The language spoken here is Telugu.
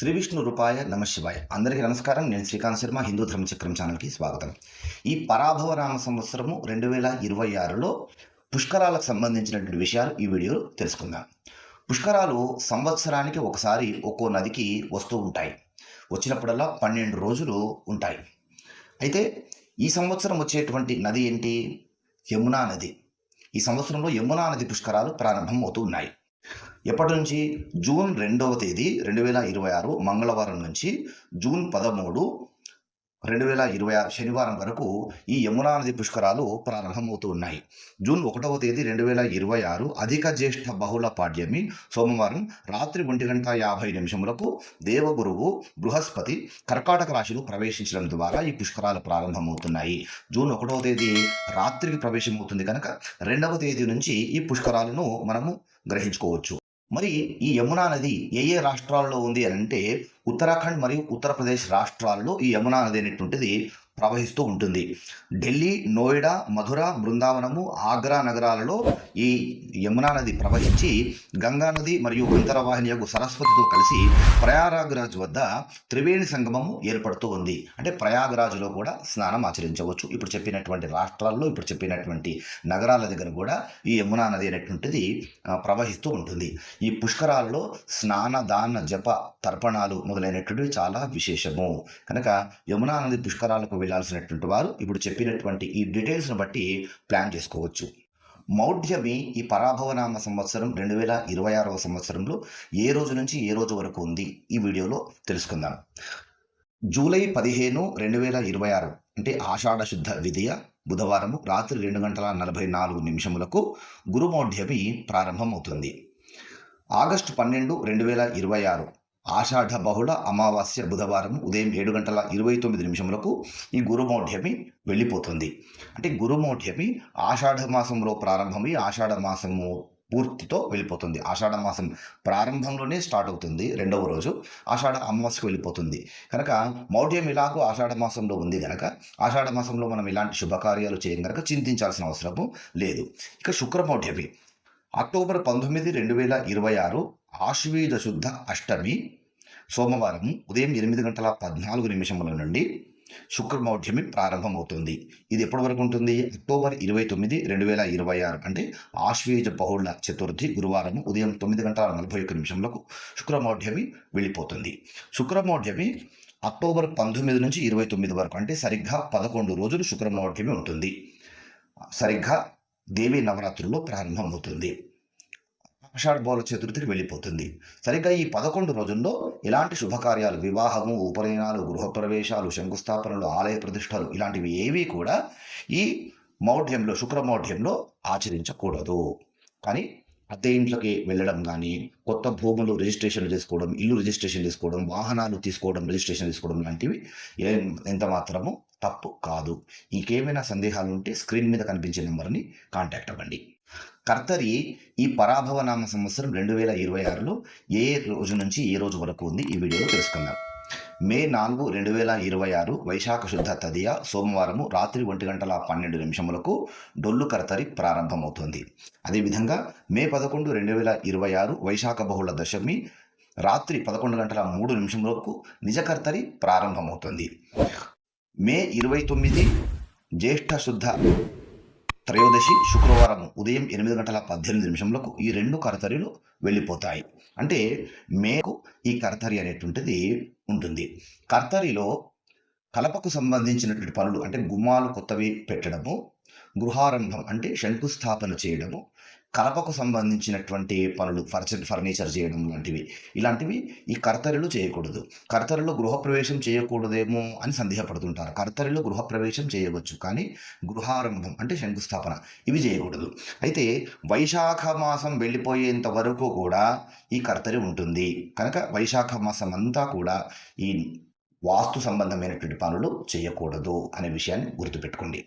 శ్రీ విష్ణు రూపాయ నమ శివాయ. అందరికీ నమస్కారం. నేను శ్రీకాంత్ శర్మ, హిందూ ధర్మచక్రం ఛానల్కి స్వాగతం. ఈ పరాభవ నామ సంవత్సరము 2026లో పుష్కరాలకు సంబంధించినటువంటి విషయాలు ఈ వీడియోలో తెలుసుకుందాం. పుష్కరాలు సంవత్సరానికి ఒకసారి ఒక్కో నదికి వస్తూ ఉంటాయి. వచ్చినప్పుడల్లా 12 రోజులు ఉంటాయి. అయితే ఈ సంవత్సరం వచ్చేటువంటి నది ఏంటి? యమునా నది. ఈ సంవత్సరంలో యమునా నది పుష్కరాలు ప్రారంభం అవుతూ ఉన్నాయి. ఎప్పటి నుంచి? జూన్ 2వ తేదీ 2026 మంగళవారం నుంచి జూన్ 13, 2026 శనివారం వరకు ఈ యమునా నది పుష్కరాలు ప్రారంభమవుతూ ఉన్నాయి. జూన్ 1వ తేదీ 2026 అధిక జ్యేష్ఠ బహుళ పాడ్యమి సోమవారం రాత్రి 1:50 దేవగురువు బృహస్పతి కర్కాటక రాశిలో ప్రవేశించడం ద్వారా ఈ పుష్కరాలు ప్రారంభమవుతున్నాయి. జూన్ 1వ తేదీ రాత్రికి ప్రవేశమవుతుంది కనుక 2వ తేదీ నుంచి ఈ పుష్కరాలను మనము గ్రహించుకోవచ్చు. మరి ఈ యమునా నది ఏ రాష్ట్రాల్లో ఉంది అని అంటే ఉత్తరాఖండ్ మరియు ఉత్తరప్రదేశ్ రాష్ట్రాల్లో ఈ యమునా నది అనేటువంటిది ప్రవహిస్తూ ఉంటుంది. ఢిల్లీ, నోయిడా, మధుర, బృందావనము, ఆగ్రా నగరాలలో ఈ యమునా నది ప్రవహించి గంగా నది మరియు అంతర్వాహినియకు సరస్వతితో కలిసి ప్రయాగరాజ్ వద్ద త్రివేణి సంగమము ఏర్పడుతూ ఉంది. అంటే ప్రయాగరాజ్లో కూడా స్నానం ఆచరించవచ్చు. ఇప్పుడు చెప్పినటువంటి రాష్ట్రాల్లో, ఇప్పుడు చెప్పినటువంటి నగరాల దగ్గర కూడా ఈ యమునా నది అనేటువంటిది ప్రవహిస్తూ ఉంటుంది. ఈ పుష్కరాలలో స్నాన, దాన, జప, తర్పణాలు మొదలైనటువంటివి చాలా విశేషము. కనుక యమునా నది పుష్కరాలకు వెళ్ళాల్సినటువంటి వారు ఇప్పుడు చెప్పినటువంటి ఈ డీటెయిల్స్ను బట్టి ప్లాన్ చేసుకోవచ్చు. మౌఢ్యమి ఈ పరాభవనామ సంవత్సరం 2026వ సంవత్సరంలో ఏ రోజు నుంచి ఏ రోజు వరకు ఉంది ఈ వీడియోలో తెలుసుకుందాం. జూలై 15, 2026 అంటే ఆషాఢ శుద్ధ విదియ బుధవారము రాత్రి 2:44 గురుమౌఢ్యమి ప్రారంభమవుతుంది. ఆగస్టు 12, 2026 ఆషాఢ బహుళ అమావాస్య బుధవారం ఉదయం 7:29 ఈ గురుమౌఢ్యమి వెళ్ళిపోతుంది. అంటే గురుమౌఢ్యమి ఆషాఢ మాసంలో ప్రారంభమై ఆషాఢ మాసము పూర్తితో వెళ్ళిపోతుంది. ఆషాఢ మాసం ప్రారంభంలోనే స్టార్ట్ అవుతుంది. 2వ రోజు ఆషాఢ అమావాస్యకు వెళ్ళిపోతుంది. కనుక మౌఢ్యం ఇలాగూ ఆషాఢ మాసంలో ఉంది కనుక ఆషాఢ మాసంలో మనం ఇలాంటి శుభకార్యాలు చేయం కనుక చింతించాల్సిన అవసరము లేదు. ఇక శుక్రమౌఢ్యమి అక్టోబర్ 19, 2026 ఆశ్వీజ శుద్ధ అష్టమి సోమవారం ఉదయం 8:14 నుండి శుక్రమౌఢ్యమి ప్రారంభమవుతుంది. ఇది ఎప్పటి వరకు ఉంటుంది? అక్టోబర్ 29, 2026 అంటే ఆశ్వీజ బహుళ చతుర్థి గురువారం ఉదయం 9:41 శుక్రమౌఢ్యమి వెళ్ళిపోతుంది. శుక్రమౌఢ్యమి అక్టోబర్ 19 నుంచి 29 వరకు అంటే సరిగ్గా 11 రోజులు శుక్రమౌఢ్యమి ఉంటుంది. సరిగ్గా దేవీ నవరాత్రుల్లో ప్రారంభమవుతుంది. ఆషాఢ బహుళ చతుర్థికి వెళ్ళిపోతుంది. సరిగ్గా ఈ 11 రోజుల్లో ఎలాంటి శుభకార్యాలు, వివాహము, ఉపనయనాలు, గృహప్రవేశాలు, శంకుస్థాపనలు, ఆలయ ప్రతిష్టలు ఇలాంటివి ఏవి కూడా ఈ మౌఢ్యంలో శుక్రమౌఢ్యంలో ఆచరించకూడదు. కానీ అద్దె ఇంట్లోకి వెళ్ళడం కానీ, కొత్త భూములు రిజిస్ట్రేషన్ చేసుకోవడం, ఇల్లు రిజిస్ట్రేషన్ చేసుకోవడం, వాహనాలు తీసుకోవడం, రిజిస్ట్రేషన్ తీసుకోవడం లాంటివి ఎంత మాత్రము తప్పు కాదు. ఇంకేమైనా సందేహాలు ఉంటే స్క్రీన్ మీద కనిపించే నెంబర్ని కాంటాక్ట్ అవ్వండి. కర్తరి ఈ పరాభవ నామ సంవత్సరం 2026లో ఏ రోజు నుంచి ఏ రోజు వరకు ఉంది ఈ వీడియోలో తెలుసుకుందాం. మే 4, 2026 వైశాఖ శుద్ధ తదియ సోమవారము రాత్రి 1:12 డొల్లు కర్తరి ప్రారంభమవుతుంది. అదేవిధంగా మే 11, 2026 వైశాఖ బహుళ దశమి రాత్రి 11:03 నిజ కర్తరి ప్రారంభమవుతుంది. మే 29 జ్యేష్ఠ శుద్ధ త్రయోదశి శుక్రవారం ఉదయం 8:18 ఈ 2 కర్తరిలు వెళ్ళిపోతాయి. అంటే మేకు ఈ కర్తరి అనేటువంటిది ఉంటుంది. కర్తరిలో కలపకు సంబంధించినటువంటి పనులు అంటే గుమ్మాలు కొత్తవి పెట్టడము, గృహారంభం అంటే శంకుస్థాపన చేయడము, కలపకు సంబంధించినటువంటి పనులు ఫర్నిచర్ చేయడం ఇలాంటివి ఈ కర్తరిలో చేయకూడదు. కర్తరిలో గృహప్రవేశం చేయకూడదేమో అని సందేహపడుతుంటారు. కర్తరిలో గృహప్రవేశం చేయవచ్చు, కానీ గృహారంభం అంటే శంకుస్థాపన ఇవి చేయకూడదు. అయితే వైశాఖ మాసం వెళ్ళిపోయేంత వరకు కూడా ఈ కర్తరి ఉంటుంది. కనుక వైశాఖ మాసం అంతా కూడా ఈ వాస్తు సంబంధమైనటువంటి పనులు చేయకూడదు అనే విషయాన్ని గుర్తుపెట్టుకోండి.